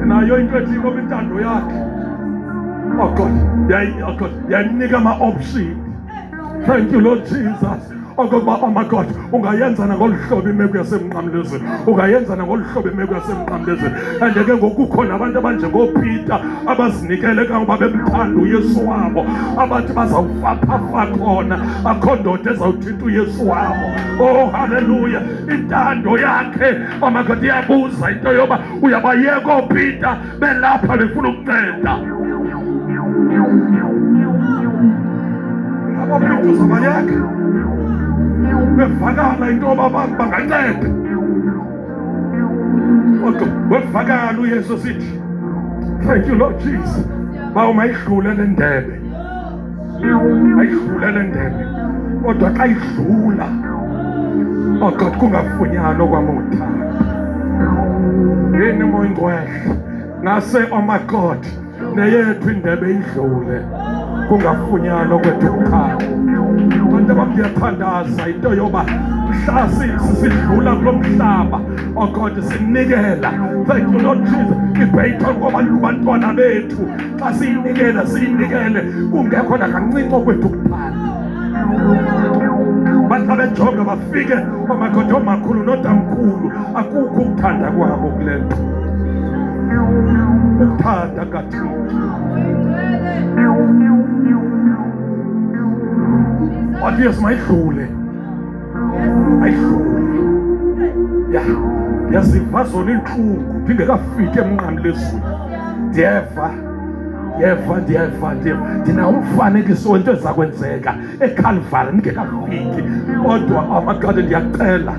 nayo into ethi ngoba intando yakhe oh God yayinika ama-option. Thank you Lord Jesus. Okokuba oh my God ungayenza ngolu hlobo imeko yasemnqamlezweni, ungayenza ngolu hlobo imeko yasemnqamlezweni. And ke ngokukhona abantu abanjengoPeter abazinikele kangoba bemthanda uYesu wabo, abathi bazawufaphapha khona akho ndoda ezawuthinta uYesu wabo. Oh haleluya. Intando yakhe oh my God iyabuza into yoba uyabayeka oPeter belapha befuna ukunceda. Ngabo Peter zabayeka bevakala into yoba abantu banganceda. Wevakala uYesu sithi thank you Lord Jesus. Mayidlule le ndebe, mayidlule le ndebe, kodwa xa idlula oh God kungafunyanwa kwamuthanda. Yini moya ingcwele ngase oh my God neyethu indebe idlule kungafunyanwa kwethu ukukhanya. Abantu abamdiyathandaza into yoba mhla sidlula kulo mhlaba oh God sinikela. Thank you Lord Jesus. Ibhayithoni kwabantwana bethu xa siyinikele kungekho nakancinci kwethu ukuthanda. Bathi bejonga bafike oh my God omakhulu notamkhulu akukho ukuthanda kwabo kule nto. Ukuthanda kaThixo wathi Yesu mayidlule, ayidlule. Yaziva zona inhlungu ndingekafiki emnqamlezweni. Ndiyeva ndinawo umfanekiso wento ezakwenzeka eCalvary ndingekafiki. Kodwa amagade ndiyacela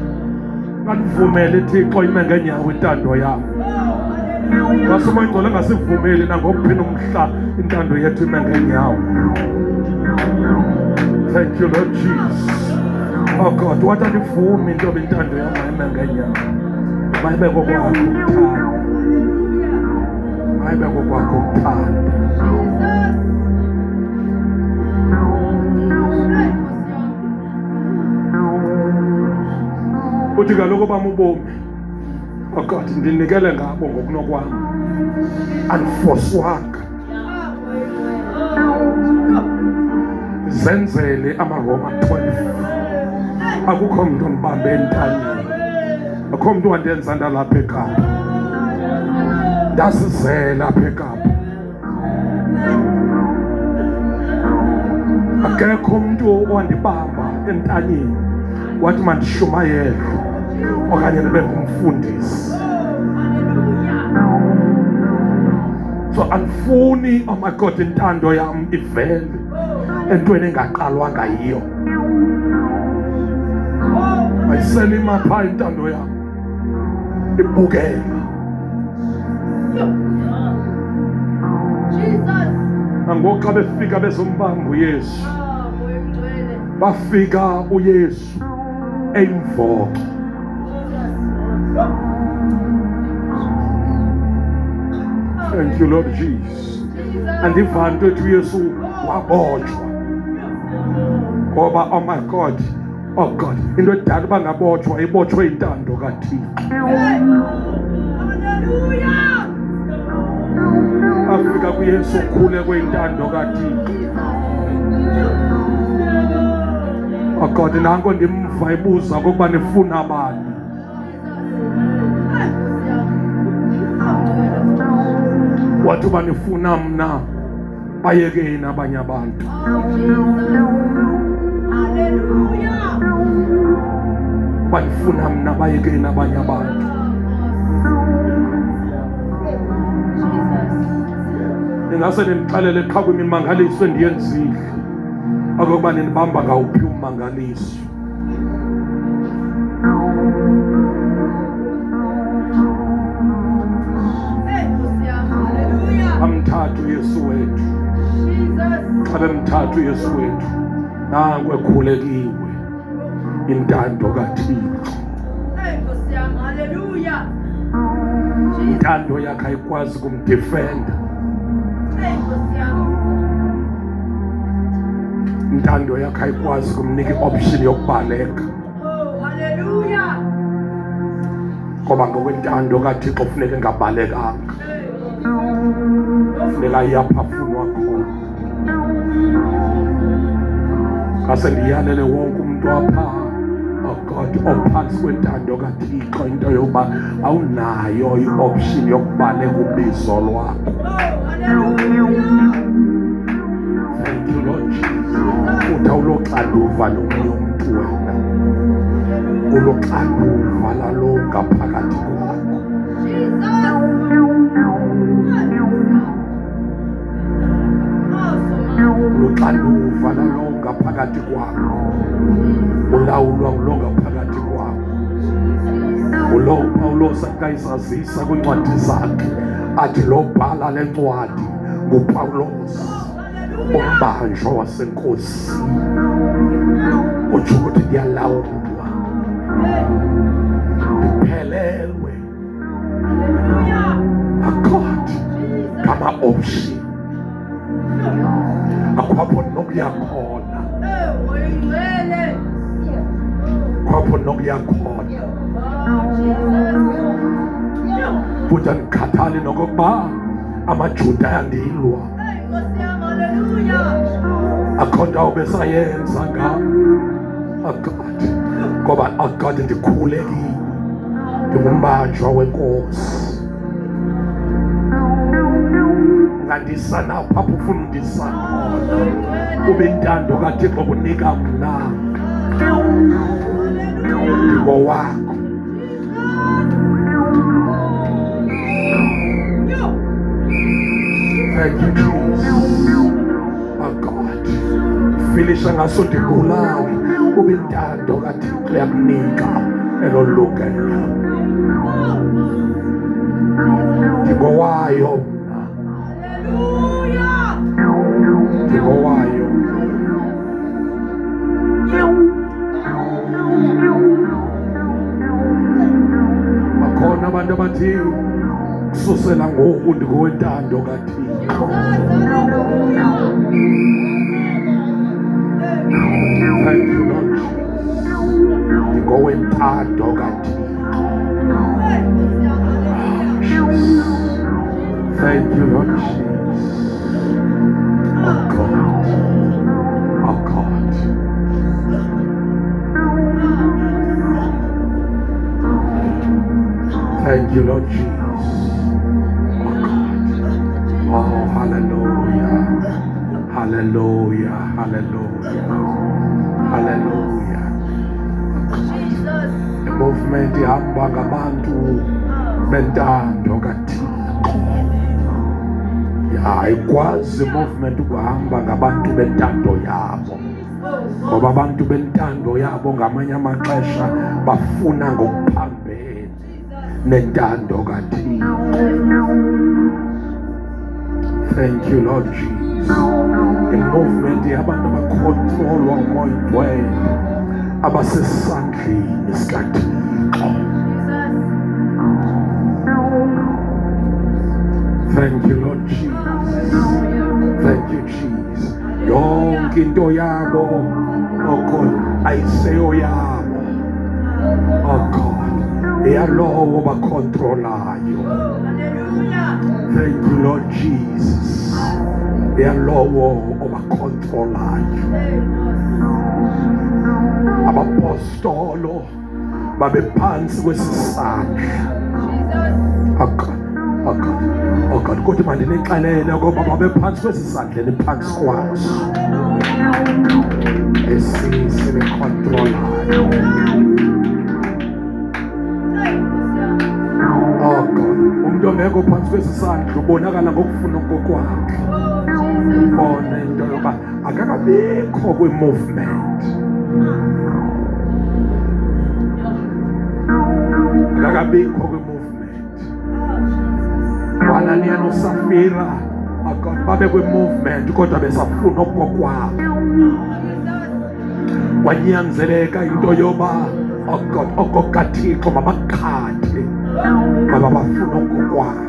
ngandivumele Thixo ime ngeenyawo intando yam. Ngasumoya ingcwele ngasivumeli nangokuphinda umhla intando yethu ime ngeenyawo. Thank you Lord Jesus. Oh God, wathi andivumi into yoba intando yam mayime ngeenyawo. Mayibe kokwakho ukuthanda, mayibe kokwakho ukuthanda. Uthi kaloku bam ubomi oh God ndinikele ngabo ngokunokwam, andifoswanga. Zenzele amaRoma 12. Akukho mntu ondibambe entanyeni, akukho mntu wandenza ndalapha eKapa, ndazizela apha eKapa. Akekho mntu owandibamba entanyeni wathi mandishumayele okanye ndibe ngumfundisi. So andifuni oh my God intando yam ivele entweni engaqalwanga yiyo. Mayiselima phaa intando yam ibukela. Nangoku xa befika bezombamba uYesu, bafika uYesu eyimvoki. Thank you Lord Jesus. Andiva nto ethi uYesu wabotshwa ngoba oh my God into edala uba ngabotshwa ibotshwe intando kaThixo. Afika kuYesu ukhule kwentando kaThixo. Oh God, nanko ndimva ibuza kokuba nifuna bani. Wathi uba nifuna mna bayekeni abanye abantu. Banifuna mna bayekeni abanye abantu. Ingase ndixelele qha kwimimangaliso endiyenzile okokuba nindibamba ngawuphi ummangaliso. Amthathu uYesu wethu, xa bemthathu uYesu wethu nanku ekhulekiwe intando kaThixo. Intando yakhe ayikwazi kumdefenda. Intando yakhe ayikwazi kumnika i-option yokubaleka. Ngoba ngokwentando kaThixo kufuneka engabalekanga. Funeka iyaphafunwa khona. Kase ndiyalele wonke umuntu apha, oh God, ophansi kwentando kaThixo, into yokuba awunayo i-option yokubaleka ubizo lwakho. Thank you, Lord Jesus. Uthi awuloxanduva lomnye umntu wena, uloxanduva lalo ngaphakathi kwakho. Uloxanduva lalo ngaphakathi kwakho, ulawulwa ngulo ngaphakathi kwakho. Ulo uPawulos akayisazisa kwincwadi zakhe athi lo bhala le ncwadi nguPawulos, umbanjwa wasenkosi. Utsho ukuthi ndiyalawulwa, ndiphelelwe. God, ngama-option, akwapho nokuya khona, akwapho nokuya khona. Futhi andikhathali nokokuba amaJuda ayandilwa, akho nto besayenza ngam. God, ngoba God ndikhulekile, ndingumbanjwa wenkosi. Ngandisa napha apho ufuna undisa khona, ube intando kaThixo kunika mna ngowakho. Thank you, Jesus. Oh God, filisha ngaso ndigulane, ube intando kaThixo yakunika elolukela. Ngowayo mna, ngowayo. Bakhona abantu abathi kususela ngoku ndingowentando kaThixo. Thank you, Lord Jesus. Ndingowentando kaThixo. Thank you, Lord Jesus. Oh God. Oh God. Thank you, Lord Jesus. Oh God. Oh, hallelujah. Hallelujah. Hallelujah. Hallelujah. Jesus. The movement ihamba ngabantu bentando kaThixo. Ayikwazi movement ukuhamba ngabantu bentando yabo, ngoba abantu bentando yabo ngamanye amaxesha bafuna ngokuphambene nentando kaThixo. Thank you, Lord Jesus. I-movement yabantu abakhontrolwa umoya ingcwele, abasesandleni sikaThixo. Thank you, Lord Jesus. Thank you, Jesus. Yonke into yabo, oh God, ayiseyo yabo, oh God, eyalowo bakontrolayo. Thank you, Lord Jesus. Eyalowo obakontrolayo. Abapostolo babephansi kwesisandla. Oh God. Oh God, oh God, kodwa mandinixelele ngoba babephansi kwesisandleni phansi kwaso esinecontrolayo. Oh God, umuntu ongekho phansi kwesisandla ubonakala ngokufuna kokwakhe. Ubona into yoba akakabikho kwi-movement, akakabikho kwi-movement. Anania noSafira babe kwi-movement kodwa besafuna okokwabo. Kwanyanzeleka into yoba oh God, okokaThixo mabakhathe ngoba bafuna okokwabo.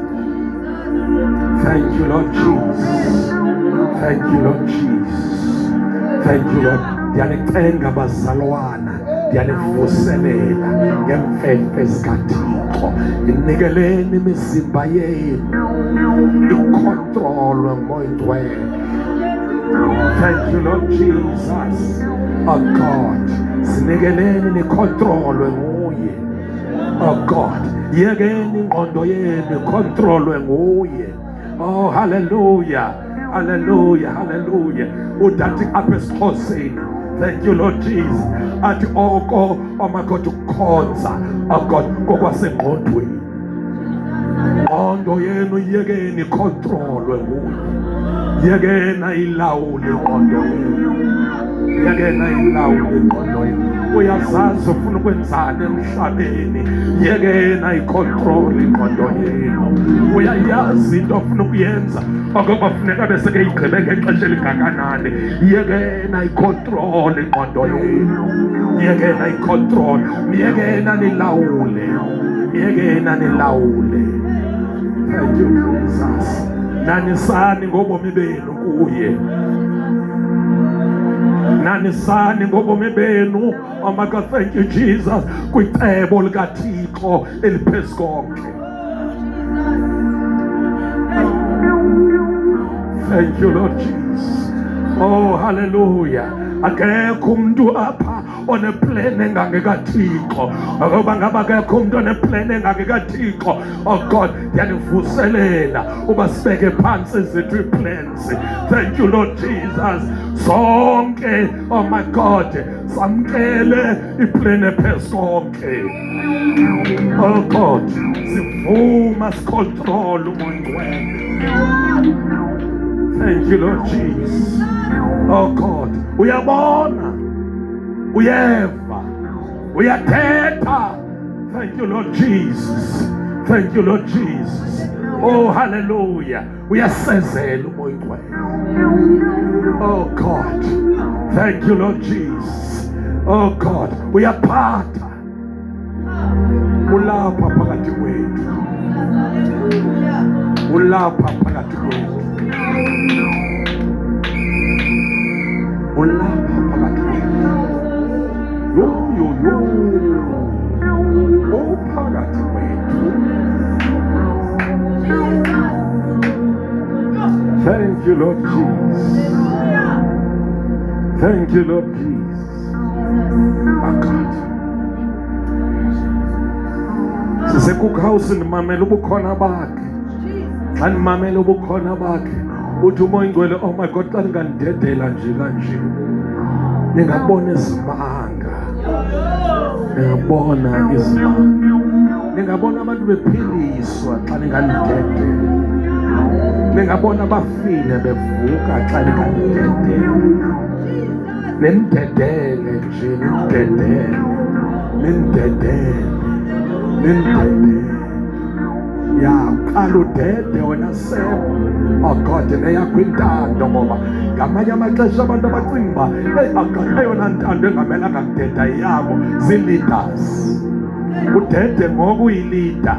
Thank you, Lord Jesus. Thank you, Lord Jesus. Thank you, Lord. Ndiyanicela bazalwana, Yanivuselela ngemfemfe zikaThixo. Inikeleni imizimba yenu ikontrolwe nguMoya Oyingcwele. Thank you, Lord Jesus. Oh God, sinikeleni nikontrolwe nguye. Oh God, yekeni ingqondo yenu ikontrolwe nguye. Oh hallelujah, hallelujah, hallelujah. Udati apha esiXhoseni. Thank you, Lord Jesus. Athi oko, oh my God, ukukhonza, oh God, kokwasengqondweni. Ingqondo yenu yekeni ikontrolwe nguye. Yekena ilawule ingqondo yenu. Yekena ilawule ingqondo yenu. Uyazazi ufuna ukwenzani emhlabeni. Yekena ikontrol ingqondo yenu. Uyayazi into ofuna ukuyenza. Okokuba funeka bese ke igqibe ngexesha elingakanani. Yekena ikontrol ingqondo yenu. Yekena ikontrol. Yekena nilawule. Yekena nilawule. Thank you, Jesus. Nanisani ngobomi benu kuye. Nanisani ngobomi benu. Oh my God, thank you, Jesus. Kwicebo likaThixo eliphezu konke. Thank you, Lord Jesus. Oh, hallelujah. Akekho umuntu apha oneplan engangekaThixo. Ngoba ngaba akekho umuntu oneplan engangekaThixo. Oh God, yanivuselela uba sibeke phansi zethu plans. Thank you, Lord Jesus. Sonke, oh my God, samkele iplan ephezu konke. Oh God, sivuma sicontrol uMoya Oyingcwele. Thank you, Lord Jesus. Oh God, uyabona, uyeva, uyathetha. Thank you, Lord Jesus. Thank you, Lord Jesus. Oh, hallelujah. Uyasezela uMoya Oyingcwele. Oh God, thank you, Lord Jesus. Oh God, uyaphatha. Ulapha phakathi kwethu. Ulapha phakathi kwethu. Ulapha phakathi kwethu. Yo. Oh, phakathi kwethu. Thank you, Lord Jesus. Thank you, Lord Jesus. Oh God. Sisekukhawusi ndimamela ubukhona bakhe. Xa ndimamela ubukhona bakhe, uthi uMoya Oyingcwele, oh my God, xa ningandedela nje kanje, ningabona izimanga. Ningabona izimanga. Ningabona abantu bephiliswa xa ningandedela. Ningabona abafile bevuka xa ningandedela. Nindedele nje, nindedele. Nindedele. Ya qala udede wena sebo. Oh God, neyakho intando ngoba ngamanye amaxesha abantu abacinga uba eyona ntando engamelanga kudeda yabo zii-leaders. Udede ngoku uyilida.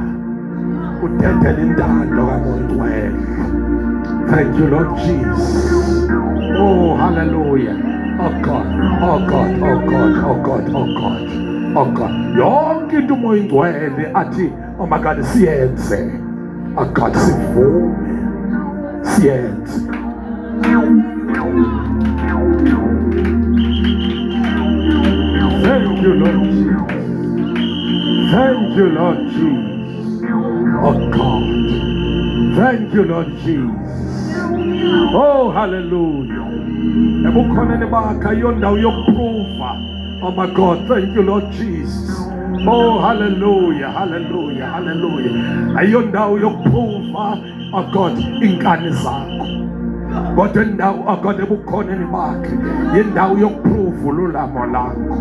Udedele intando kaMoya Oyingcwele. Thank you, Lord Jesus. Oh, hallelujah. Oh God, oh God, oh God, oh God, oh God. Oh God, yonke into uMoya Oyingcwele athi, oh my God, siyenze. Oh God, sivume. Siyenze. Thank you, Lord Jesus. Thank you, Lord Jesus. Oh God. Thank you, Lord Jesus. Oh, hallelujah. Ebukhoneni bakha yondawo yokuprova. Oh my God, thank you, Lord Jesus. Oh, hallelujah, hallelujah, hallelujah. Ayondawo yokuprova, oh God, inkani zakho. Kodwa indawo, oh God, ebukhoneni bakhe yindawo yokuprova ululamo lakho.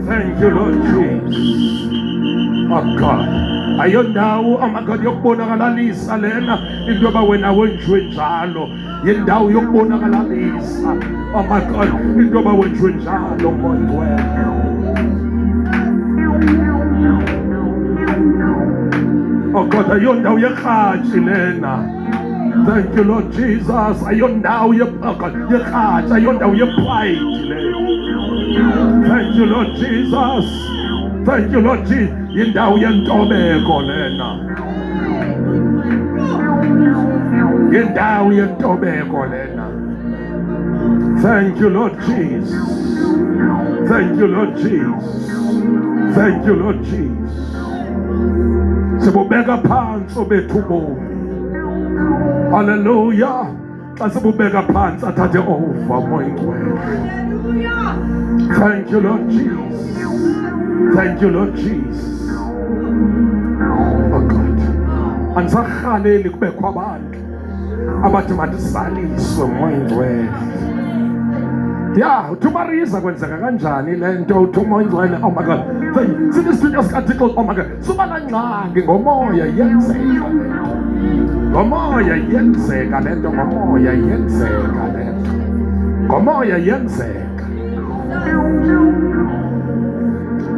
Thank you, Lord Jesus. Oh God. Ayondawo, oh my God, yokubonakalisa lena into yoba wena wenziwe njalo. Yindawo yokubonakalisa, oh my God, into yoba wenziwe njalo Moya Oyingcwele. Oh God, ayondawo yerhatshi lena. Thank you, Lord Jesus. Ayondawo yerhatsha, ayondawo yepride le. Thank you, Lord Jesus. Thank you, Lord Jesus. Yindawo yentobeko lena. Yindawo yentobeko lena. Thank you, Lord Jesus. Thank you, Lord Jesus. Thank you, Lord Jesus. Sibubeka phansi obethu ubomi. Hallelujah. Xa sibubeka phansi athathe over moya ngcwele. Thank you, Lord Jesus. Thank you, Lord Jesus. Oh God. Angisarhaleli kubekho abantu abathi mandisaliswe moya ngcwele. Yeah, uThumariza kwenzeka kanjani le nto uThuma ingcwele? Oh my God. Sithi isithunywa sikaThixo, oh my God. Suba kancane ngomoya yenzeka. Ngomoya yenzeka le nto, ngomoya yenzeka le nto. Ngomoya yenzeka.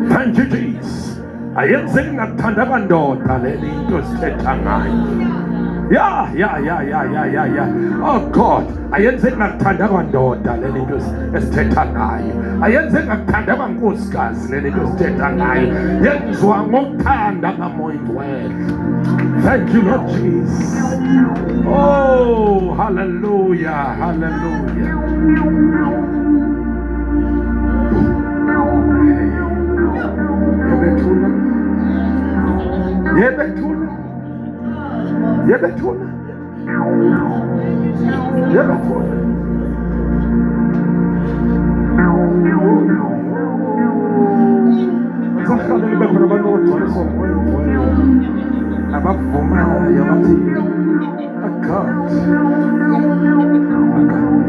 Thank you, Jesus. Ayenzeki ngakuthanda kandoda le nto sithetha ngayo. Yeah. Oh God, ayenzeki ngakuthanda kandoda le nto esithetha ngayo. Ayenzeki ngakuthanda kankosikazi le nto esithetha ngayo. Yenziwa ngokuthanda kamoya ngcwele. Thank you, Lord Jesus. Oh, hallelujah, hallelujah. Yebethuna. Yebethuna. Yebethuna. Yebethuna. Sakhale libe khona abantu abagcwalisa umoya ngcwele. Abavumayo bathi God.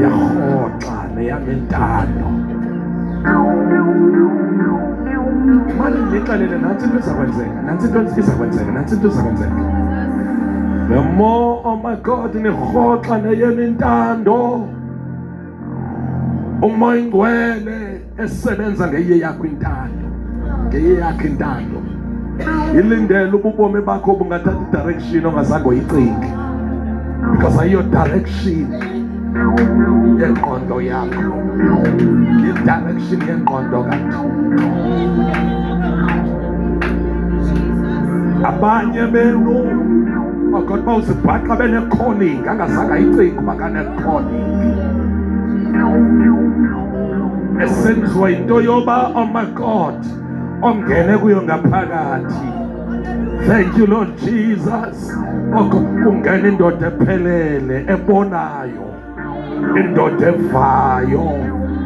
Yahoxa neyamintando. Manje ngixelele nansi into izakwenzeka, nansi into izakwenzeka, nansi into izakwenzeka. The more, oh my God, nihoxa neyamintando. Umoya ngcwele esebenza ngeye yakho intando. Ngeye yakho intando. Ilindele ububomi bakho bungathatha direction ongazange uyicinge. Because ayo direction yengqondo yakho. Direction yengqondo kaThixo. Abanye benu God bawuzibhaqa bene-calling angazange ayicinge uba kane-calling. Esenziwa into yoba, oh my God, ongene kuyo ngaphakathi. Thank you, Lord Jesus. Kungena indoda ephelele ebonayo, indoda evayo,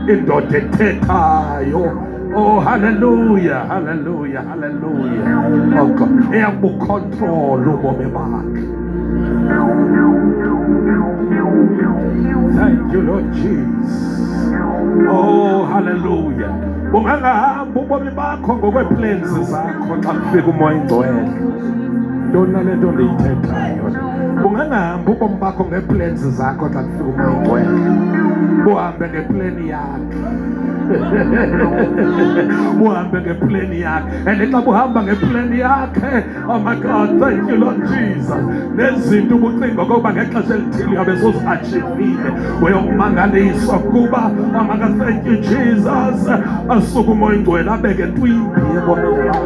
indoda ethethayo. Oh, hallelujah, hallelujah, hallelujah. Oh God, eyakubucontrol ubomi bakhe. Thank you, Lord Jesus. Oh, hallelujah. Ungangahamba ubomi bakho ngokweplans zakho xa kufika umoya ngcwele. Ntoni le nto ndiyithethayo? Ungangahamba ubomi bakho ngeplans zakho xa kufika umoya ngcwele. Uhambe ngeplan yakhe. Uhambe ngeplan yakhe. And xa buhamba ngeplan yakhe, oh my God, thank you, Lord Jesus. Nezinto ubucinga ukuba ngexesha elithile yabe sozi-achivile. Uyomangaliswa kuba, oh my God, thank you, Jesus. Asuke umoya ngcwele abeke twimbi ebomini bakho.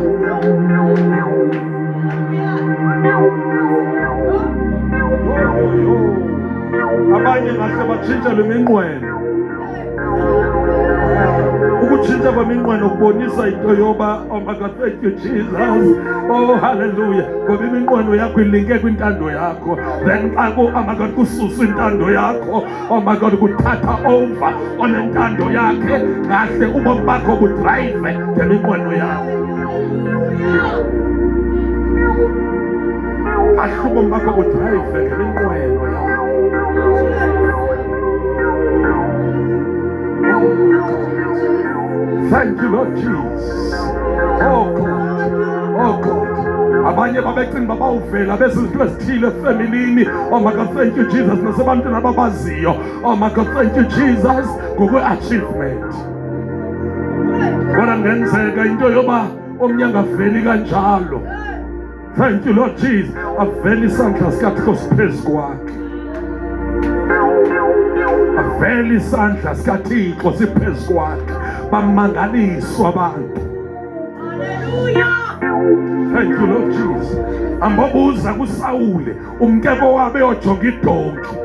Abanye ngahle batshintshelwe iminqweno. Ukutshintsha kweminqweno kubonisa into yoba, oh my God, thank you, Jesus. Oh, hallelujah. Ngoba iminqweno yakho ilinke kwintando yakho. Then xa oh my God, kususwa intando yakho, oh my God, kuthatha over onentando yakhe. Ngahle ubomi bakho budrayive ngeminqweno yakho. Kahle ubomi bakho budrayive ngeminqweno yakho. Thank you, Lord Jesus. Oh God. Oh God. Abanye babecinga babawuvela bezinto ezithile efamilini. Oh my God, thank you, Jesus. Nasebantwini ababaziyo. Oh my God, thank you, Jesus. Ngokwe-achievement. Kodwa ngenzeka into yoba omnye angaveli kanjalo. Thank you, Lord Jesus. Avela isandla sikaThixo siphezu kwakhe. avele isandla sikaThixo siphezu kwakhe, bamangaliswa abantu. Thank you Lord Jesus. Ambobuza kuSawule umkebo wabe ojonga idonki,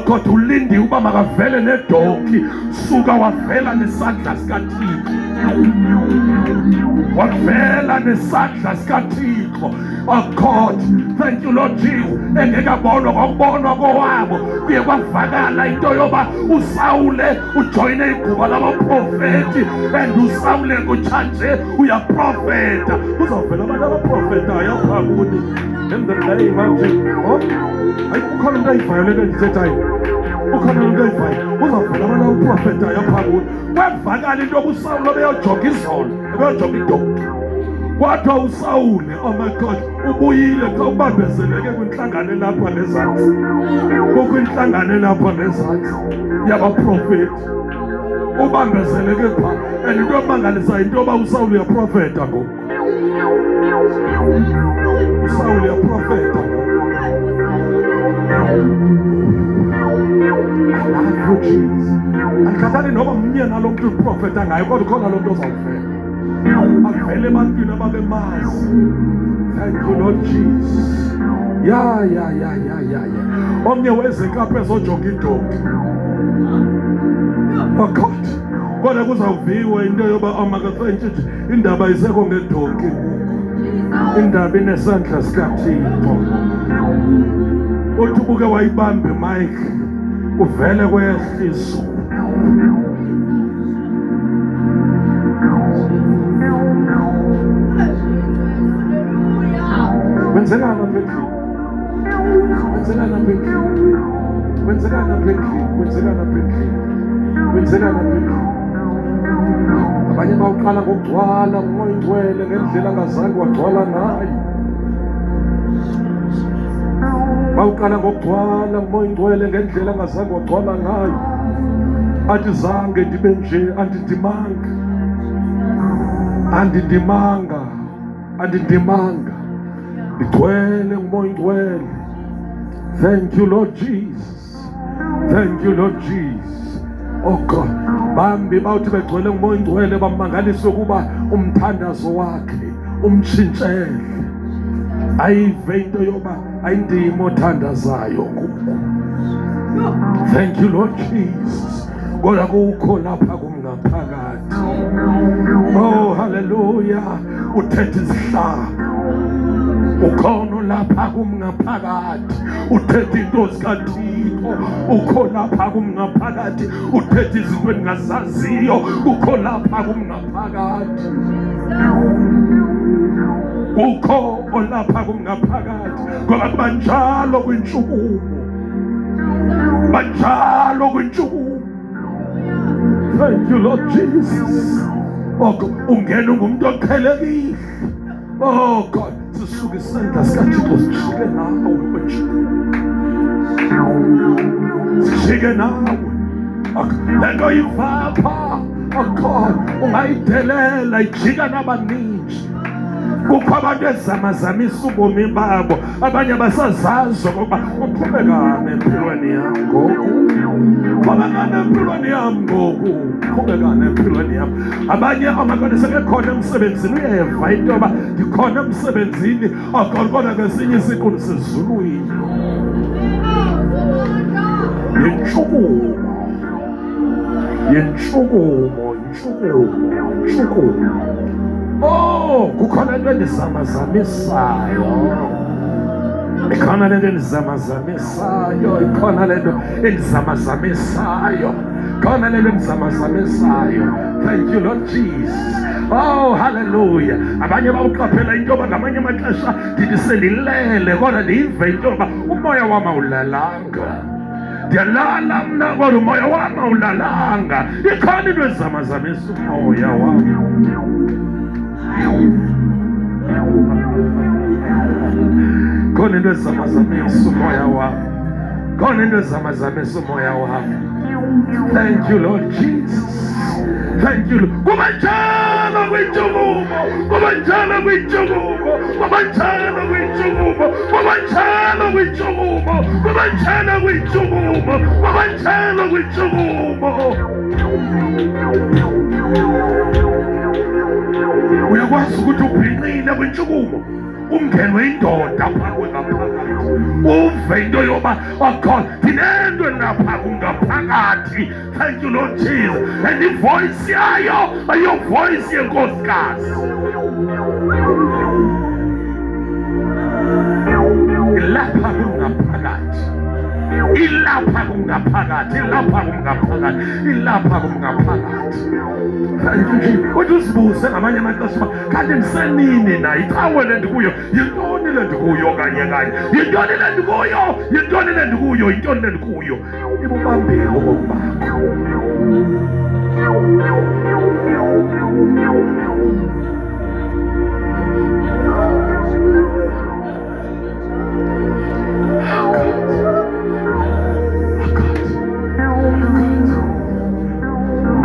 kodwa ulindi uba makavele nedonki, suka wavela nesandla sikaThixo, wavela nesandla sikaThixo. Oh God, thank you Lord Jesus. Engekabonwa ngokubonwa kowabo kuye kwavakala into yoba uSawule ujoyine igquba labaprofeti, and uSawule kutshanje uyaprofeta. Kuzavela abantu abaprofetayo apha kuthi in the name of Jesus. Hayi ukhona into ayivayo lento endithethayo, ukhona into ayivayo. Kuzavela abantu abaprofetayo apha kuthi kwavakala into yoba uSawule beyojonga izolo, beyojonga idonki. Kwathiwa uSawule, oh my God, ubuyile xa ubambezeleke kwinhlangano elapha nezantsi. Kukho inhlangano elapha nezantsi yabaprofeti, ubambezeleke phaa. And into yomangalisayo into yoba uSawule uyaprofeta ngoku. uSawule uyaprofeta ngoku. I love you Jesus. Andikhathali noba mnye nalo mntu uprofeta ngayo, kodwa ukhona lo mntu ozawuvela avele ebantwini ababemazi. Thank you Lord Jesus. Ya omnye wezenkapho ezojonga idonki. Oh God, kodwa kuzawuviwe into yoba amakathentshe indaba isekho ngedonki, indaba inesandla sikaThixo. Uthi ubuke wayibambe Mike uvele kwehliso. Wenzelana pekli, wenzelana pekli, wenzelana pekli, wenzelana pekli, wenzelana pekli. Abanye bawuqala ngokugcwala umoya ingcwele ngendlela angazange wagcwala ngayo. Bawuqala ngokugcwala umoya ingcwele ngendlela angazange wagcwala ngayo. Athi zange ndibe nje, andidimanga, andidimanga, andidimanga. Ngigcwele ngumoya ingcwele. Thank you Lord Jesus. Thank you Lord Jesus. Oh God, bambi bawuthi begcwele ngumoya ingcwele bamangaliswe kuba umthandazo wakhe umtshintshele. Ayive into yoba ayindima othandazayo ngoku. Thank you Lord Jesus. Kodwa kukho lapha kumngaphakathi. Oh hallelujah. Uthethe isihlalo. Ukhona lapha kumngaphakathi uthethe into zikaThixo. Ukhona lapha kumngaphakathi uthethe izinto engazaziyo. Ukhona lapha kumngaphakathi. Ukho olapha kumngaphakathi ngoba banjalo kwintshukumo, banjalo kwintshukumo. Thank you Lord Jesus. Oh ungena ngumuntu oqhelekile. Oh God, sisuke isandla sikaThixo sijike nawe kwintshukumo, sijike nawe. Lento yivapha, oh God, ungayidelela ijika nabaninji. Kukho abantu ezamazamisa ubomi babo, abanye basazazi ukuba uqhubekane empilweni yam ngoku, qhubekane empilweni yam ngoku, qhubekane empilweni yam. Abanye amakhona sekekhona emsebenzini, uyeva into yoba ndikhona emsebenzini, kodwa ngesinye isiqu sezulwini. Yintshukumo, yintshukumo, yintshukumo, yintshukumo. Oh, kukhona into endizamazamisayo. Ikhona lento endizamazamisayo. Ikhona lento endizamazamisayo. Ikhona lento endizamazamisayo. Thank you Lord Jesus. Oh hallelujah. Abanye bawuqaphela into yoba ngamanye amaxesha ndithi sendilele kodwa ndiyive into yoba umoya wam awulalanga. Ndiyalala mna kodwa umoya wam awulalanga. Ikhona into ezamazamisa umoya wam. Khona into ezamazamisa umoya wam. Khona into ezamazamisa umoya wam. Thank you Lord Jesus. Thank you Lord. Kuba njalo kwintshukumo, kubanjalo kwintshukumo, kubanjalo kwintshukumo, kubanjalo kwintshukumo, kubanjalo kwintshukumo, kubanjalo kwintshukumo. Uyakwazi ukuthi ubhinqile kwintshukumo ungenwe indoda phakwe ngaphakathi uve into yoba God ndinento lapha kungaphakathi. Thank you Lord Jesus. And ivoice yayo ayovoice yenkosikazi, ilapha kungaphakathi, ilapha kungaphakathi, ilapha kungaphakathi, ilapha kungaphakathi. Uthi usibuze ngamanye amaxesha kanti ndisenini na, icawe le ndikuyo yintoni le ndikuyo kanye kanye, yintoni le ndikuyo, yintoni le ndikuyo, yintoni le ndikuyo. Ibubambile ubomi bakho.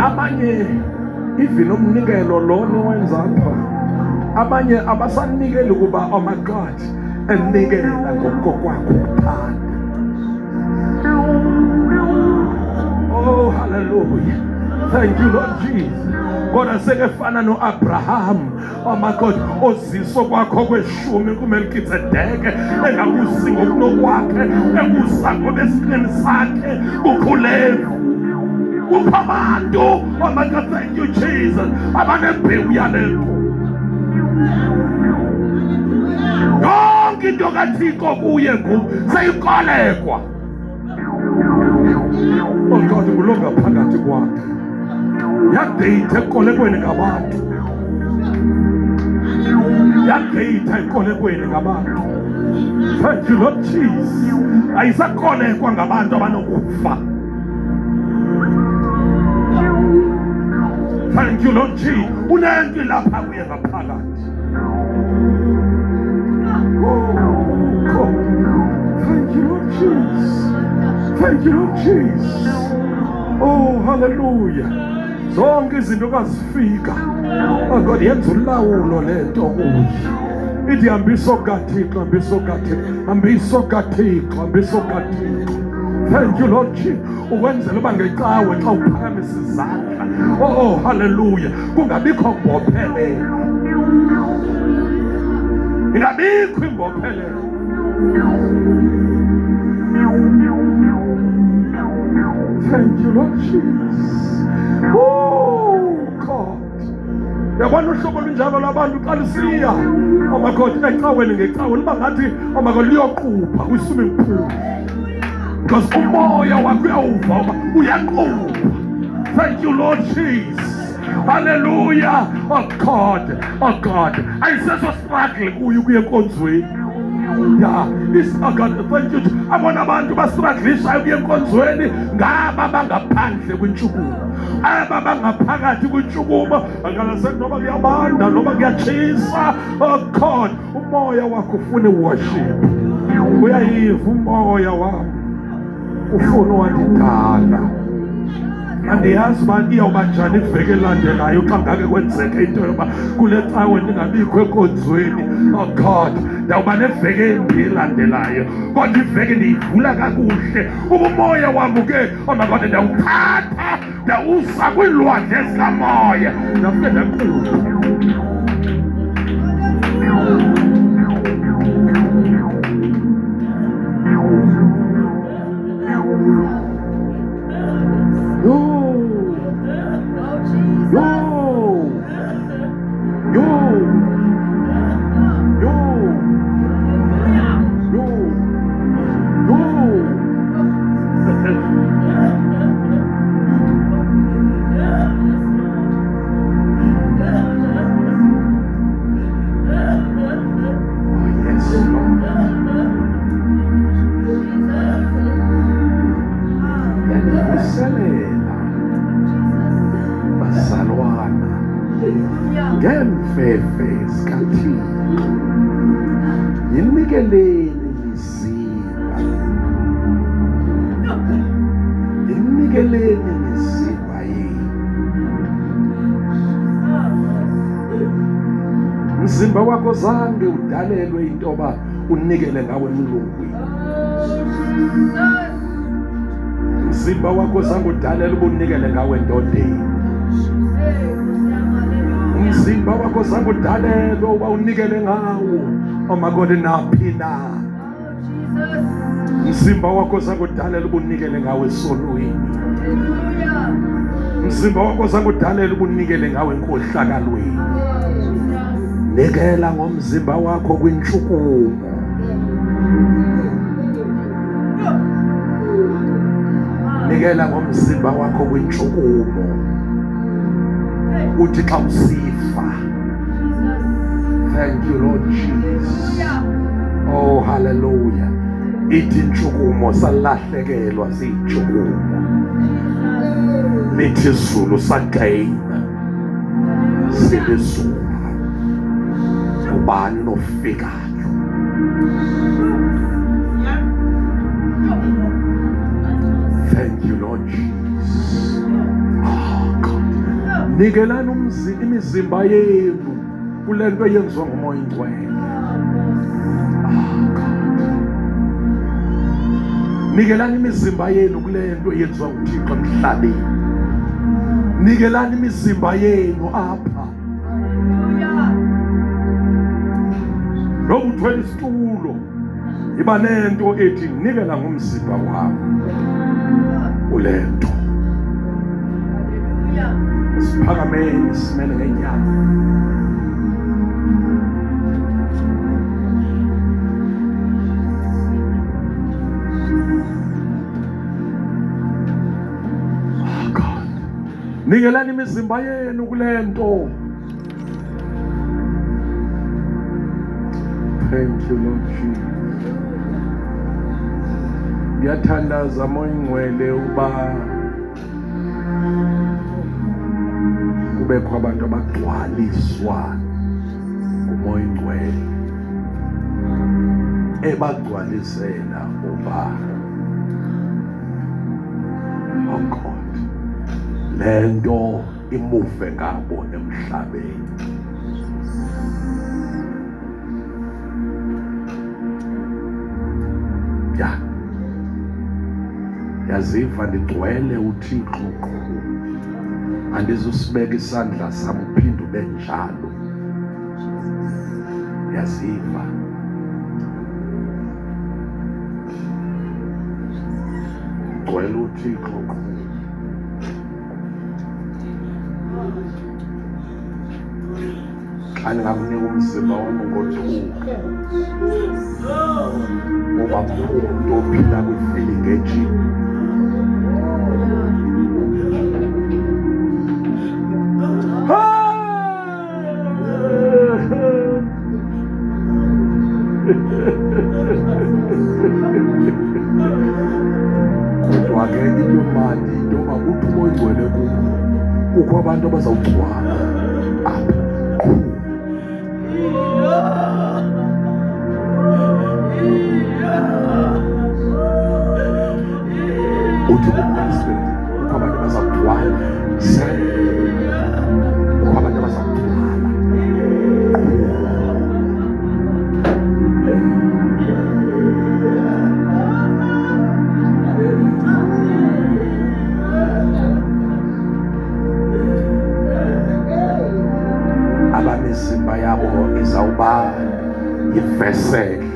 Abanye even umnikelo lo niwenza apha, abanye abasanikeli ukuba oh my God enikela ngokokwakho uthanda. Oh hallelujah, thank you Lord Jesus. Kodwa sekefana no-Abraham, oh my God, oziso kwakho kweshumi kuMelkizedeke, engakusi ngokunokwakhe, ekusa ngobesini sakhe kukhuleko. Kukho abantu, oh my God, thank you Jesus, abanembewu yalento. Yonke into kaThixo kuye ngoku seyikolekwa. Oh God, ngulo ngaphakathi kwakhe yageyitha ekolekweni ngabantu, yageyitha ekolekweni ngabantu. Thank you Lord Jesus. Ayisakolekwa ngabantu abanokufa. Thank you Lord Jesus. Unento lapha kuye ngaphakathi. Oh God. Thank you Lord Jesus. Thank you Lord Jesus. Oh hallelujah. Zonke izinto kazifika. Oh God, yenza ulawulo lento kuyo. Ithi hambiso kaThixo, hambiso kaThixo, hambiso kaThixo, hambiso kaThixo. Thank you Lord Jesus. Ukwenzela uba ngecawe xa uphakamisa izandla, oh hallelujah, kungabikho mbophelelo, ingabikho imbophelelo. Thank you Lord Jesus. Oh God, yabona uhlobo lunjalo labantu xa lisiya, oh my God, ecaweni ngecawe liba ngathi oh my God liyoqupha kwi-swimming pool, because umoya wakho uyawuva uba uyaqupha. Thank you Lord Jesus. Hallelujah. Oh God, oh God, ayiseso struggle kuyo kuye enkonzweni. Yeah, this oh God, thank you. Abona abantu bastruglisha kuye enkonzweni ngaba bangaphandle kwintshukumo, aba bangaphakathi kwintshukumo. Akalasethi noba kuyabanda noba kuyatshisa. Oh God, umoya wakho ufuna worship. Uyayiva umoya wakho ufuna wandidala. Andiyazi uba iyawuba njani iveki elandelayo xa ngake kwenzeka into yoba kule cawe ndingabikho enkonzweni. Oh God, ndawuba neveki embi elandelayo, kodwa iveki ndiyivula kakuhle. Umoya wam ke oh my God, ndawuthatha ndawusa kwiilwandle zikamoya, ndafike ndaqupha. Ngemfefe zikaThixo yinikeleni imizimba, yinikeleni imizimba yenu. Umzimba wakho zange udalelwe into yoba unikele ngawe emlungwini. Umzimba wakho zange udalelwe uba unikele ngawe endodeni. Umzimba wakho zange udalelwe uba unikele ngawo omakoti naphi na. Umzimba wakho zange udalelwe uba unikele ngawe esonweni. Umzimba wakho zange udalelwe uba unikele ngawe enkohlakalweni. Nikela ngomzimba wakho kwintshukumo. Nikela ngomzimba wakho kwintshukumo. Uthi xa usifa. Thank you Lord Jesus. Oh hallelujah. Ithi intshukumo salahlekelwa siyintshukumo. Lithi izulu sagayina silizulu. Ubani nofikayo. Thank you Lord Jesus. Oh God. Nikelani imizimba yenu kule nto eyenziwa ngumoya ingcwele. Oh God. Nikelani imizimba yenu kule nto eyenziwa nguThixo emhlabeni. Nikelani imizimba yenu apha. Noba uthwele isitulo iba nento ethi nikela ngomzimba wami kule nto. Siphakameni simele ngenyawo. Oh God. Nikelani imizimba yenu kule nto. Thank you Lord Jesus. Ngiyathandaza moya ingcwele uba kubekho abantu abagcwaliswa ngumoya ingcwele. Ebagcwalisela uba oh God, le nto imuve ngabo emhlabeni. Ya yaziva ndigcwele uThixo qho. Andizusibeka isandla sami uphinde ube njalo. Yaziva gcwele uThixo qho. Xa ndingakunika umzimba wami ngothuke ngoba umuntu ophila kwi-feeling ejini. Kodwa ke into mandi into yoba uthi umoya ingcwele kukho abantu abazawugcwala apha. Uthi umoya Spirit kukho abantu abazawugcwala. Kukho abantu abazawugcwala. Imizimba yabo izawuba yiveseli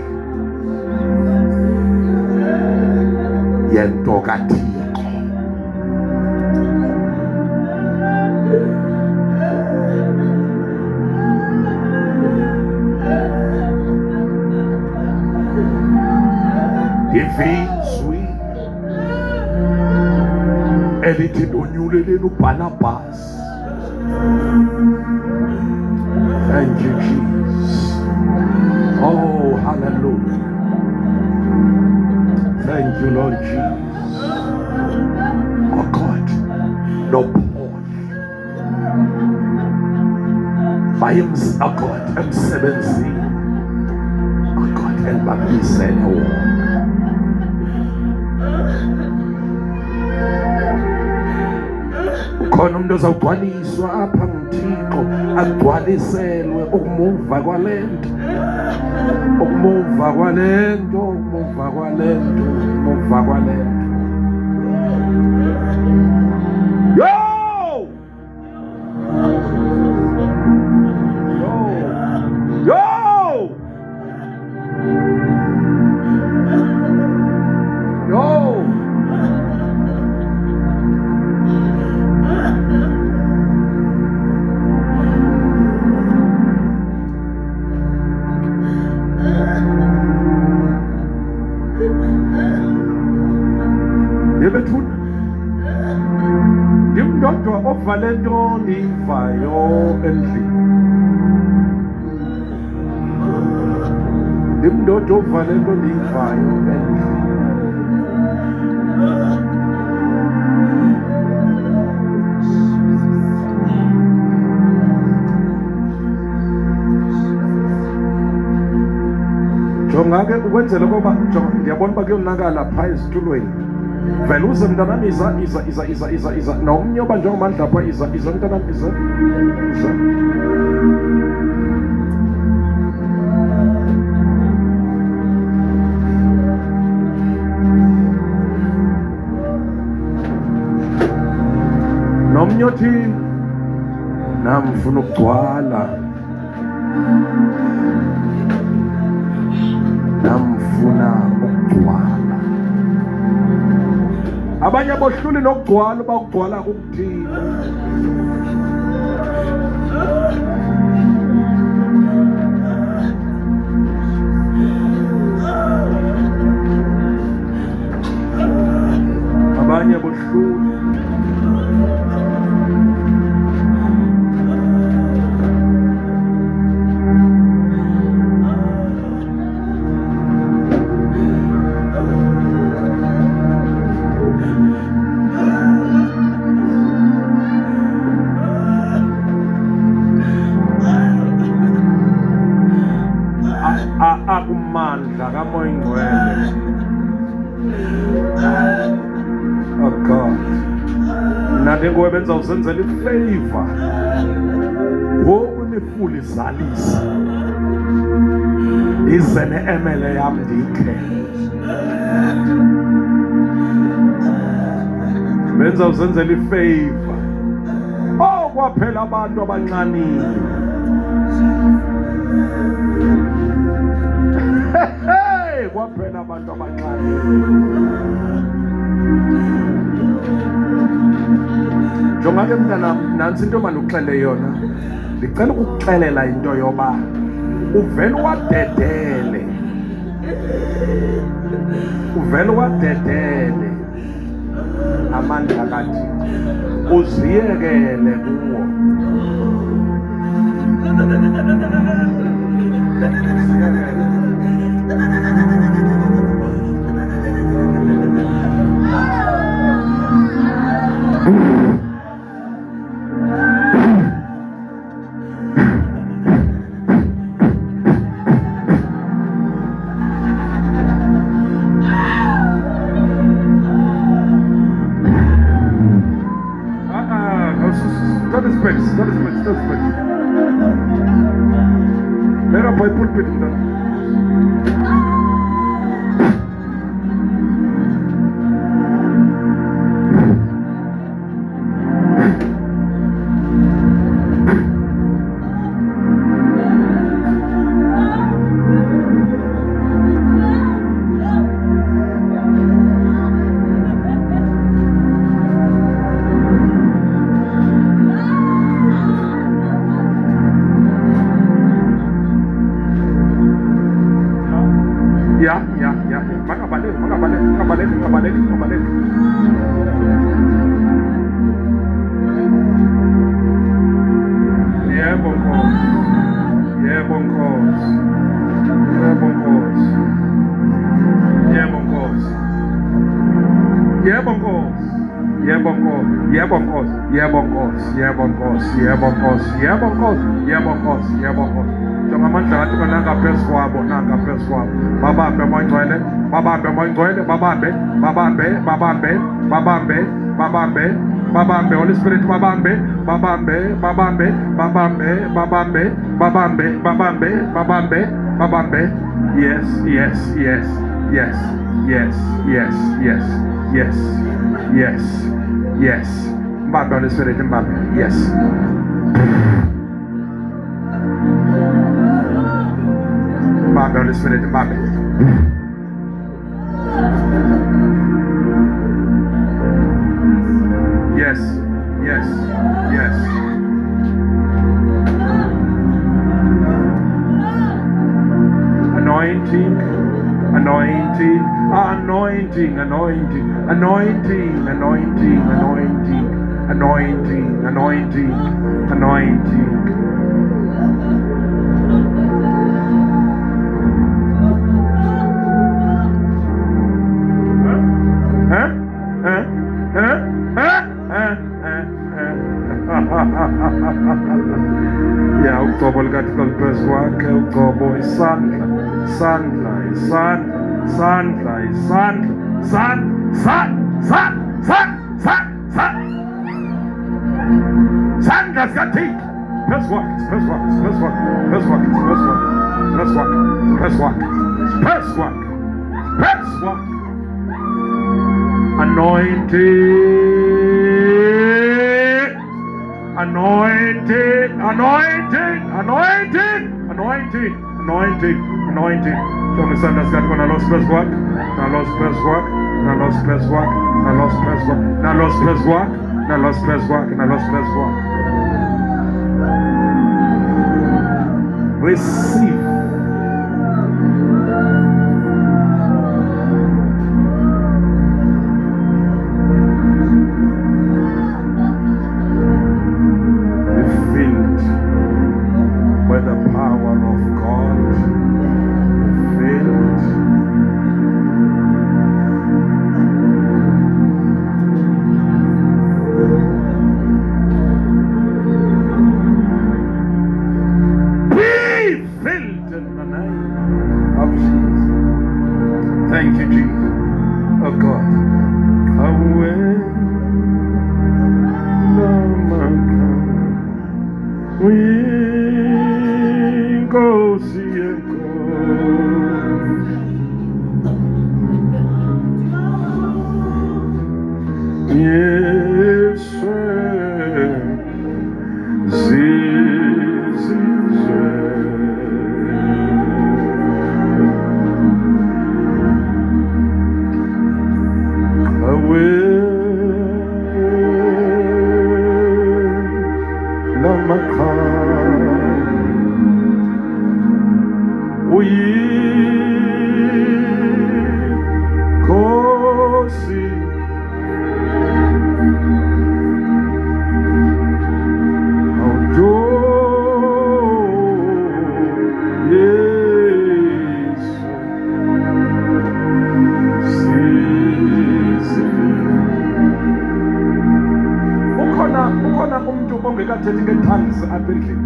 yento kaThixo. Ivizwi elithi ndonyuleleni uBarnabas. Thank you, Jesus. Oh, hallelujah. Thank you, Lord Jesus. Oh God, no Paul. By him, oh God, emsebenzini. Oh God, elibambisene wona. khona umuntu ozawugcwaliswa apha nguThixo, agcwaliselwe ukumuva kwalento, ukumuva kwalento, ukumuva kwalento, ukumuva kwalento. Yo! Yo! Yo! Yebethuna ndimndodwa ovale nto ndiyivayo endlini, ndimndodwa ovale nto ndiyivayo endlini. Jonga ke ukwenzela ukuba ndiyabona uba kuyonakala phaa ezitulweni. Vele uze mntanam, iza nomnye oba njengomandla phaa, iza mntanam, iza. Nomnye othi namfuna ukugcwala, namfuna ukugcwala. Abanye bohluli nokugcwala, bakugcwala kukuthina. Abanye bohluli akumandla kaMoya Ingcwele. Oh God, nathi nguwe benza uzenzela ifavor ngoku nifule izalisa, ize ne-emele yam ndikhe. Benza uzenzela ifavor. Oh, kwaphela abantu abanxanile. Hey, kwaphela abantu abanxanile. Jonga ke mntanam, nantsi into mandikuxele yona. Ndicela ukukuxelela into yoba uvele wadedele, uvele wadedele amandla kaThixo, uziyekele kuwo. Not a space. Let up my pulpit. Ya. Makabalik. Yebo Nkosi. Jonga amandla athi nangaphezu kwabo. Babambe Moya Ingcwele, babambe. babambe, Holy Spirit, babambe, babambe, babambe, babambe, babambe, babambe, babambe, babambe, babambe. Yes, yes, yes, yes, yes, yes, yes, yes, yes, yes. Mbambe, Holy Spirit, mbambe. Yes. Mbambe, Holy Spirit, mbambe. Yes, yes, yes. Anointing, anointing, anointing, anointing, anointing, anointing, anointing, anointing, anointing, anointing. Huh? Huh? Huh? Huh? Yeah, uqobo likathixo phezu kwakhe, uqobo isandla, isandla, isandla, isandla, isandla, isandla sikathixo phezu kwakhe, phezu kwakhe, phezu kwakhe, phezu kwakhe, phezu kwakhe, phezu kwakhe, phezu kwakhe, phezu kwakhe, phezu kwakhe. Anointing, anointing, anointing, anointing, anointing, anointing, anointing. Show me son that's got one. I lost press work. I lost press work. I lost press work. I lost press work. I lost press work. I lost press work. And I lost press work. Receive. By the power of God, filled. Be filled in the name of Jesus. Thank you, Jesus. Oh God. Away. We go see a yes, ongekathethi nge-tongues apha endlini.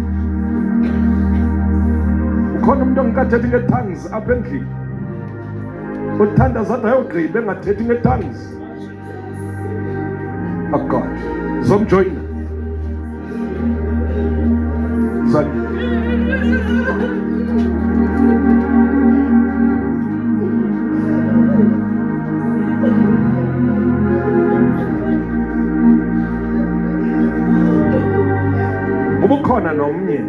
Ukhona umuntu ongekathethi nge-tongues apha endlini. Uthandaza ade ayogqiba engathethi nge-tongues. Oh God. Zomjoyina. Ubukhona nomnye.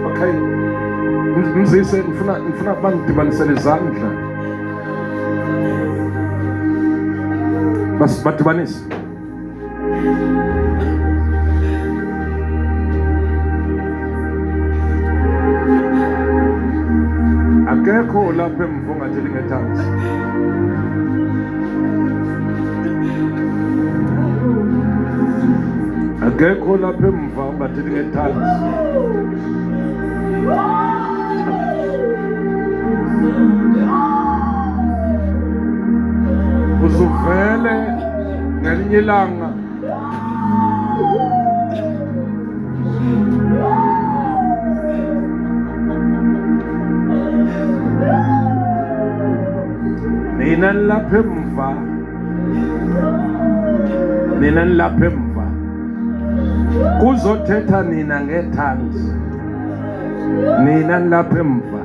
Okay. Mzise ngifuna bangidibanisele izandla. Badibanise. Akekho lapha emva ongathethi nge-tongues. Akekho lapha emva ongathethi nge-tongues. Uzuvele ngelinye ilanga nina nilapha emva, nina nilapha emva kuzothetha nina ngetongues, nina nilapha emva,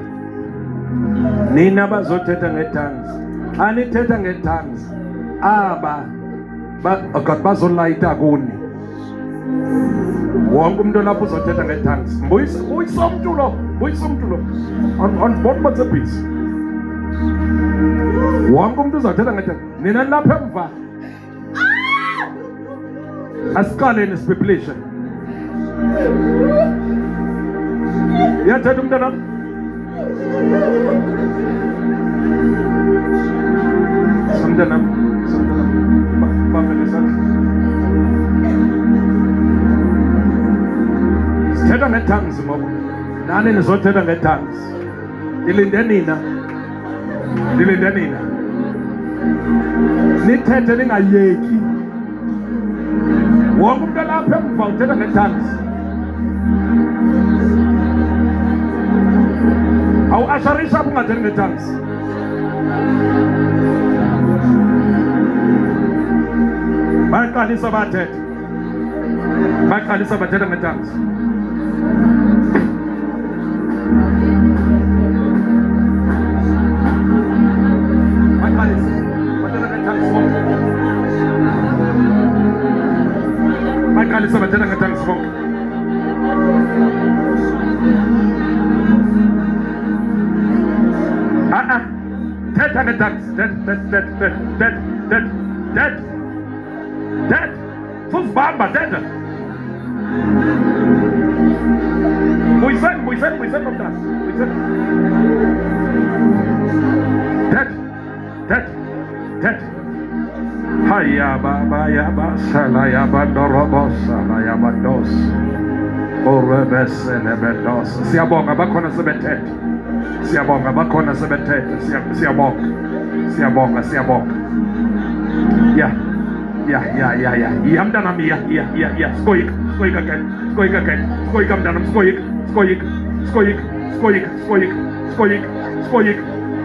nina bazothetha ngetongues. Xa nithetha ngetongues aba bazolayita kuni. Wonke umuntu lapho uzothetha ngetongues. Mbuyisa umntu lo, mbuyisa umntu lo. Andiboni matsebhisi. Wonke umuntu uzothetha ngetongues. Nina nilapha emva. Asiqaleni isipepulation. Yathetha umntana. Umntana. Bambele sakhe. Sithetha ngetongues ngoku. Nani nizothetha ngetongues. Ilinde nina. Ilinde nina. Nithethe ningayeki. Wonke umuntu lapha emva uthetha ngetongues. Awuasharisha ungathethi ngetongues. Bayaqalisa bathetha. Bayaqalisa bathetha ngetongues. Bayaqalisa bathetha ngetongues. Bayaqalisa bathetha ngetongues bonke. Thetha ngetongues. Dead. Fuzibamba thetha. Muyisen mntana. Dead. Haya baba ya basala ya bandorobosa ya bandos. Orebese nebedos. Siyabonga bakhona sebethetha. Siyabonga bakhona sebethetha. Siyabonga. Yeah. Mntana mi. Yeah. Skoyik again. Skoyik mntana.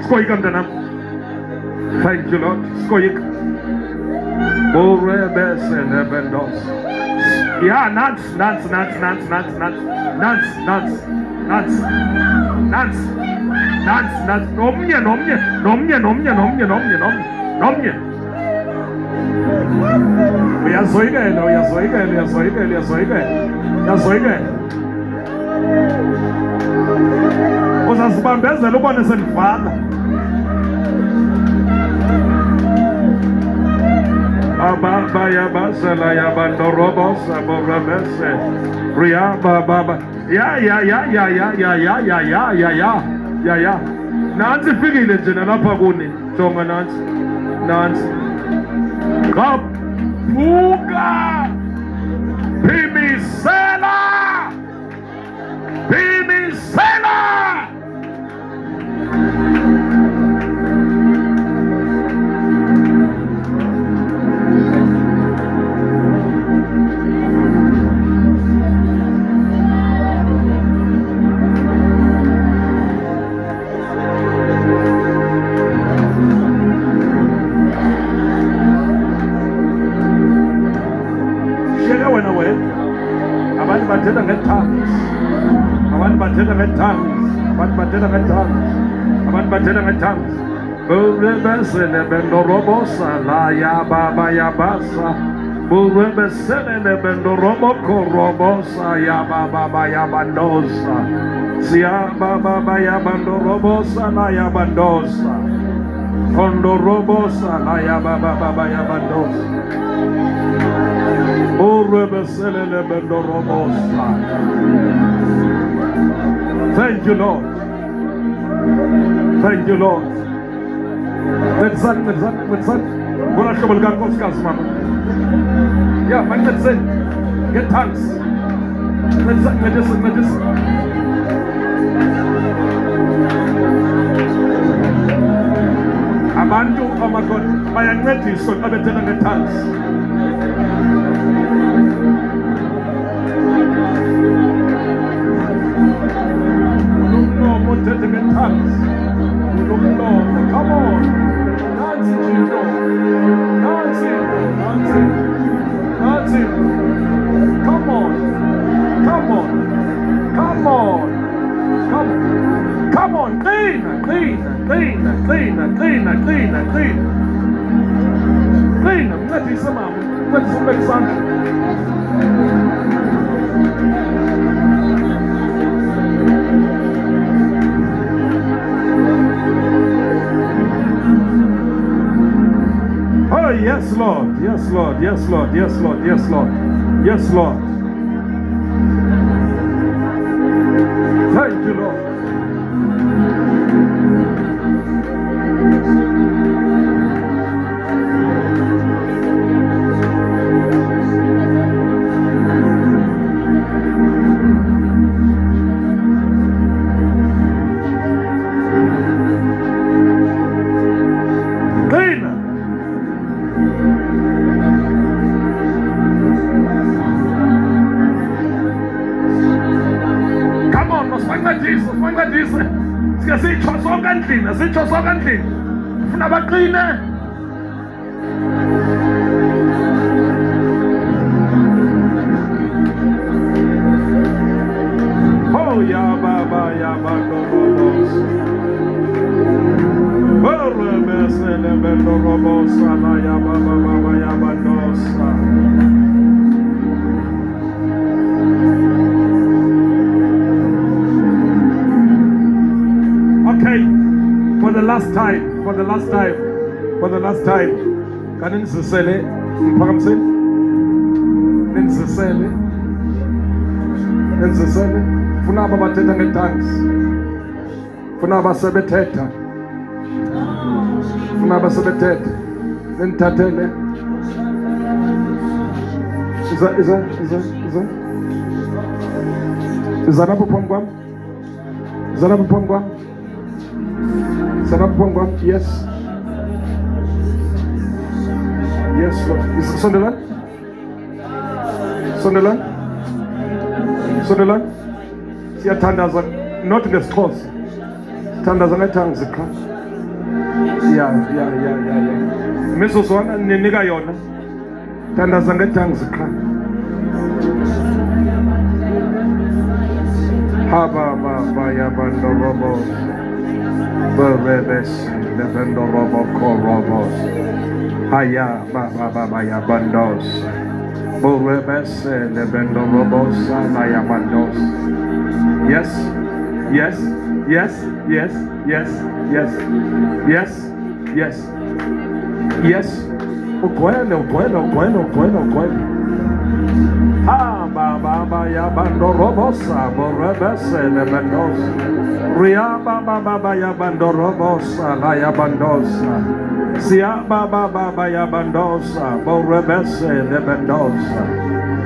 Skoyik mntana. Thank you, Lord. Skoyik. Orebese nebedos. Yeah, nuts. Nomnye. Uyazoyikela. Uzasibambezela ubone senivala. Abaya basala ya bandorobosa borabese. Ria baba. Ya. Nansi fikile nje nalapha kuni. Jonga nansi. Kapuka. Pimisela. Abantu bathetha ngetongues. Burebesele bendorobosa la ya baba ya basa. Burebesele bendorobo korobosa ya baba ya bandosa. Sia baba ya bandorobosa la ya bandosa. Kondorobosa la ya baba ya bandosa. Thank you, Lord. Let's sing. Let's sing. Yeah, man, let's sing. Get tongues. Let's sing. Abantu, oh my God, bayancediswa xa bethetha ngetongues. Come on. qina. Mncedise mama, mncedise umbeke isandla. Oh, yes, Lord. Yes, Lord. Yes, Lord. Yes, Lord. Yes, Lord. Yes, Lord. Thank you, Lord. Masincedise. Sike sitsho sonke endlini, Ufuna baqine. Oh ya baba ya bandorobos. Besele bandorobos ala ya baba ya bandosa. Okay, for the last time. Kan nizisele mphakamiseni? Nizisele. Funa abathetha ngetongues. Funa abasebethetha. Nithathele. Iza lapho phambi kwami. Yes. Yes, Lord. Sondelan. Siyathandaza not ngesixhosa. Sithandaza ngetongues qha. Yeah. Misuzwana ninika yona. Thandaza ngetongues qha. Baba ya bandorobos. Berebes lebendorobokorobos. Haya baba ya bandos. Berebes lebendorobos ya bandos. Yes. Ukwele. Baba ya bandorobosa, borebese lebendos. Ria baba ya bandorobosa, la ya bandosa. Sia baba ya bandosa, borebese lebendosa.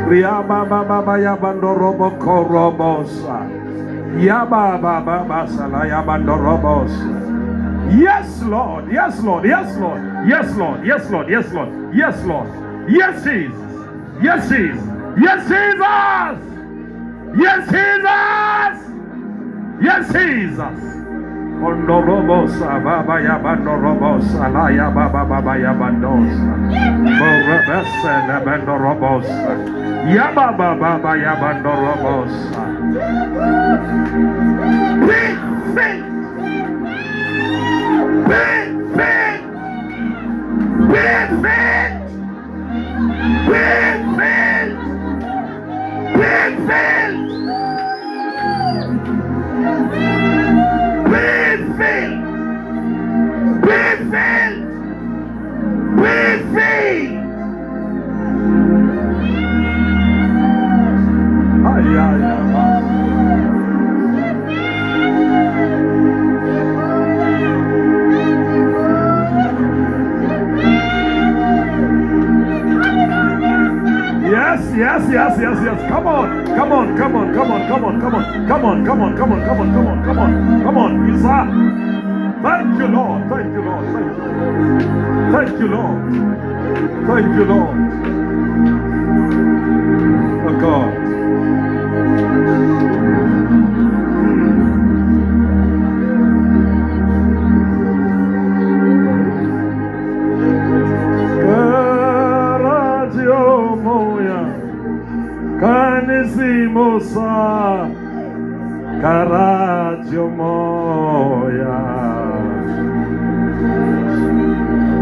Ria baba ya bandorobo korobosa. Ya baba sala ya bandorobosa. Yes, Lord. Yes, Jesus. Ondorobosa baba ya bandorobosa la ya baba ya bandosa. Borebese le bandorobosa. Ya baba ya bandorobosa. Big faith. Yes. Come on. Isa. Thank you, Lord. Oh God. Canisimosa Caradio Moya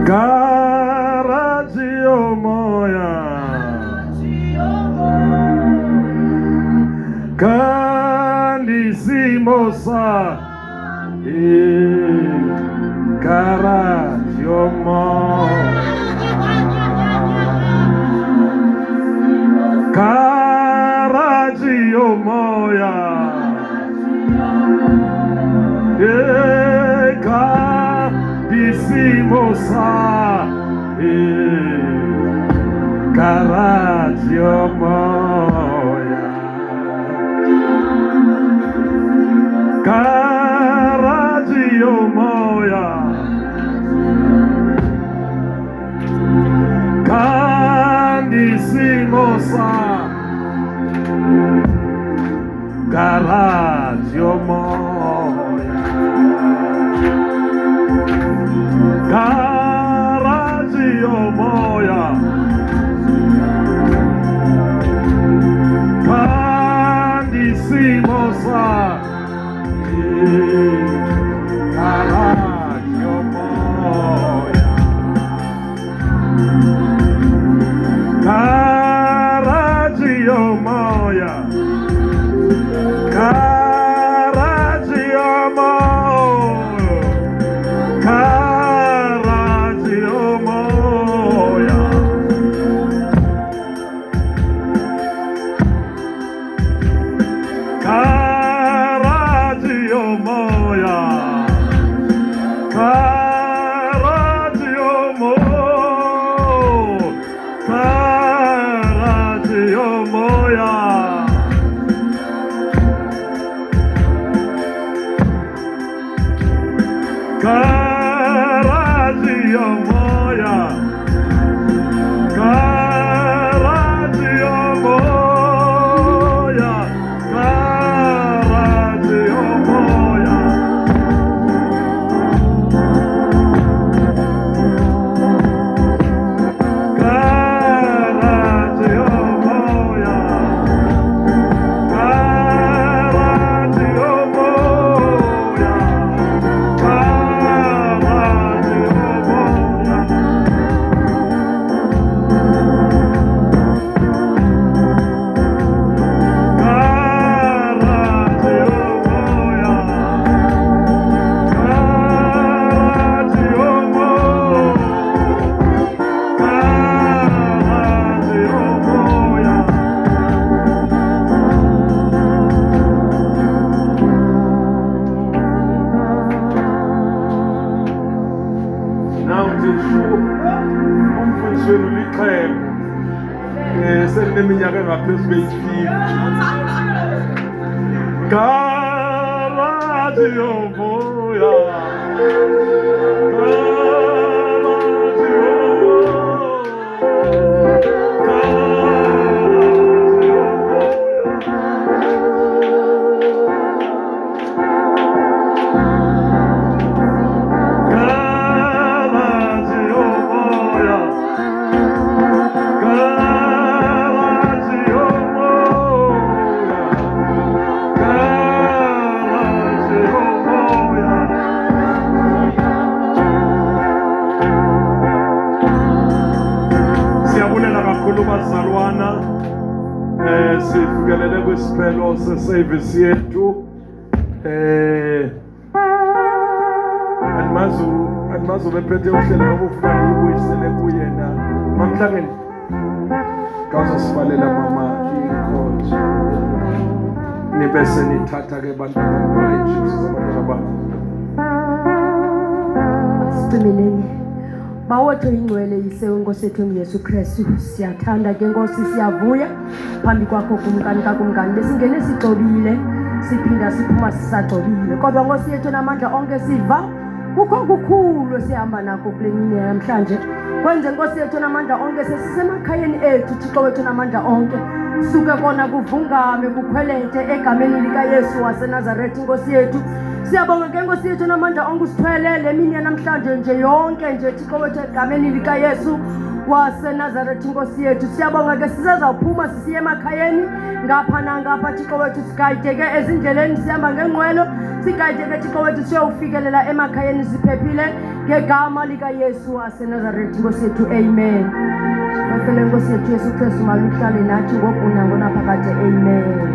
Garaji omoya Kandisimosa Garaji omoya Garaji omoya Kandisimosa Garaji omoya Garaji omoya Kandisimosa Garaji omoya Garaji omoya Kandisimosa Garaji omoya Garaji omoya Garaji omoya Garaji omoya Garaji omoya Garaji omoya Garaji omoya Garaji omoya Garaji omoya Garaji omoya Garaji omoya umfundisweni liqhembu selineminyaka engaphezu kwe-50 Garaji omoya Garaji bazalwana sifikelele kwisiphelo seservice yethu animazi bephethe uhlelo ngoba ufuna uyibuyisele kuyena mamhlangeni kawuzosivalela mama inkonzo nibe senithatha ke bantwana bayishisa abantwana babo Simeleni bawethu ingcwele yisewe Nkosi yethu Yesu Kristu siyathanda ke Nkosi siyavuya phambi kwakho kumkani kakumkani besingene sigxobile siphinda siphuma sisagxobile kodwa Nkosi yethu namandla onke siva kukho kukhulu sihamba nakho kule mini namhlanje kwenze Nkosi yethu namandla onke sesisemakhayeni ethu Thixo wethu namandla onke suke kona kuvungame kukhwelete egameni lika Yesu waseNazaretha Nkosi yethu siyabonga ke Nkosi yethu namandla onke usithwelele mini namhlanje nje yonke nje Thixo wethu egameni lika Yesu waseNazaretha Nkosi yethu. Siyabonga ke sisazawuphuma sisiye emakhayeni ngapha nangapha Thixo wethu, sigayideke ezindleleni sihamba ngenqwelo, sigayideke Thixo wethu siyofikelela emakhayeni siphephile ngegama likaYesu waseNazaretha Nkosi yethu. Amen. Bafele Nkosi yethu Yesu Kristu maluhlale nathi ngoku nangonaphakade. Amen.